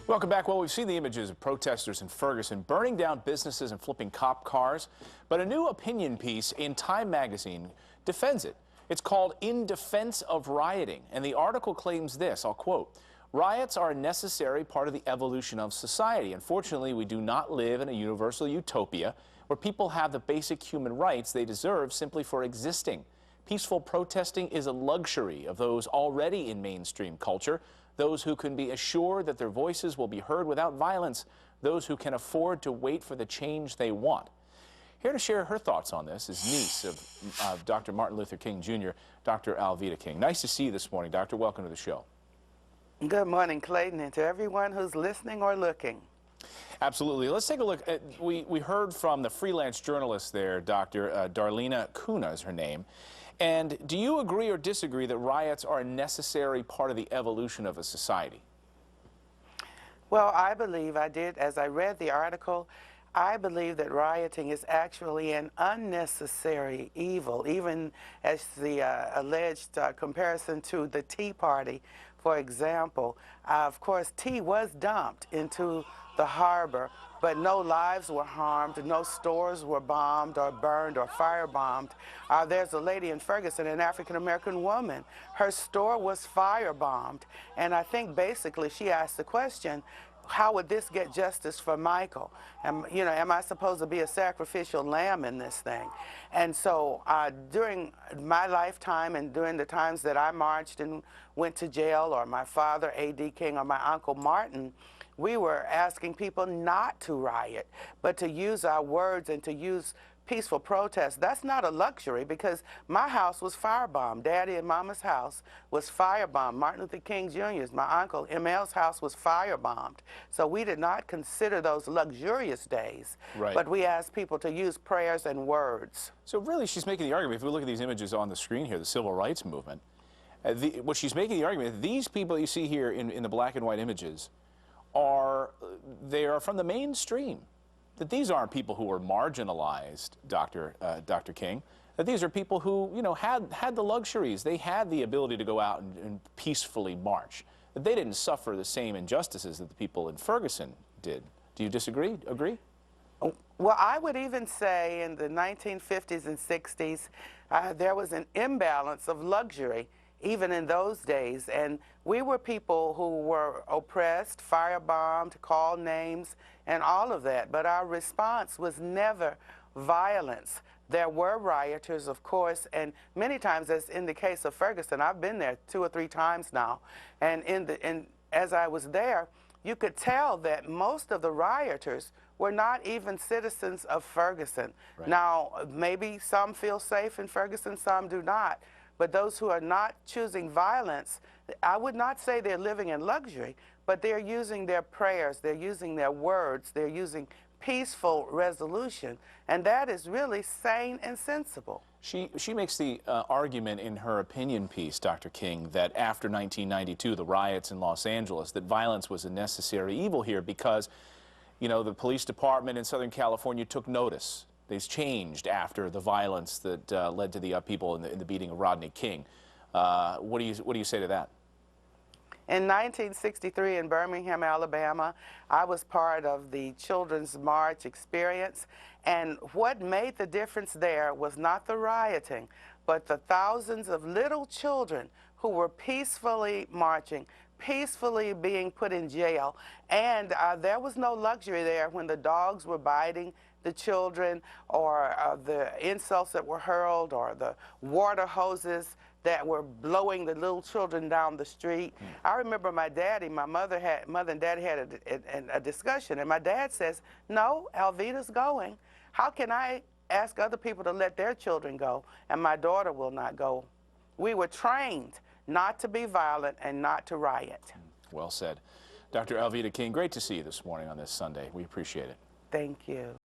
Welcome back. Well, we've seen the images of protesters in Ferguson burning down businesses and flipping cop cars, but a new opinion piece in Time magazine defends it. It's called In Defense of Rioting, and the article claims this, I'll quote, "Riots are a necessary part of the evolution of society. Unfortunately, we do not live in a universal utopia where people have the basic human rights they deserve simply for existing. Peaceful protesting is a luxury of those already in mainstream culture, those who can be assured that their voices will be heard without violence, those who can afford to wait for the change they want." Here to share her thoughts on this is niece of Dr. Martin Luther King Jr., Dr. Alveda King. Nice to see you this morning, Doctor. Welcome to the show. Good morning, Clayton, and to everyone who's listening or looking. Absolutely. Let's take a look at, we heard from the freelance journalist there, Dr. Darlena Kuna is her name. And do you agree or disagree that riots are a necessary part of the evolution of a society? Well, I believe as I read the article, I believe that rioting is actually an unnecessary evil, even as the alleged comparison to the Tea Party, for example. Of course, tea was dumped into the harbor, but no lives were harmed, no stores were bombed or burned or firebombed. There's a lady in Ferguson, an African-American woman. Her store was firebombed, and I think basically she asked the question, how would this get justice for Michael? Am I supposed to be a sacrificial lamb in this thing? And so during my lifetime and during the times that I marched and went to jail, or my father, A.D. King, or my uncle Martin, we were asking people not to riot, but to use our words and to use peaceful protest. That's not a luxury, because my house was firebombed. Daddy and Mama's house was firebombed. Martin Luther King Jr.'s, my uncle ML's house was firebombed. So we did not consider those luxurious days, right. But we asked people to use prayers and words. So really she's making the argument, if we look at these images on the screen here, the civil rights movement, what she's making the argument, these people you see here in the black and white images, they are from the mainstream. That these aren't people who were marginalized, Dr. King. That these are people who, had the luxuries. They had the ability to go out and peacefully march. That they didn't suffer the same injustices that the people in Ferguson did. Do you disagree? Agree? Well, I would even say in the 1950s and 60s, there was an imbalance of luxury even in those days, and we were people who were oppressed, firebombed, called names, and all of that, but our response was never violence. There were rioters, of course, and many times, as in the case of Ferguson, I've been there 2 or 3 times now, and as I was there, you could tell that most of the rioters were not even citizens of Ferguson. Right. Now, maybe some feel safe in Ferguson, some do not. But those who are not choosing violence, I would not say they're living in luxury, but they're using their prayers, they're using their words, they're using peaceful resolution, and that is really sane and sensible. She makes the argument in her opinion piece, Dr. King, that after 1992, the riots in Los Angeles, that violence was a necessary evil here because, the police department in Southern California took notice. They've changed after the violence that led to the upheaval in the beating of Rodney King. What do you say to that? In 1963 in Birmingham, Alabama, I was part of the Children's March experience, and what made the difference there was not the rioting, but the thousands of little children who were peacefully marching, peacefully being put in jail, and there was no luxury there when the dogs were biting the children, or the insults that were hurled, or the water hoses that were blowing the little children down the street. I remember my mother and daddy had a discussion, and my dad says, "No, Alveda's going. How can I ask other people to let their children go, and my daughter will not go?" We were trained not to be violent and not to riot. Well said. Dr. Alveda King, great to see you this morning on this Sunday. We appreciate it. Thank you.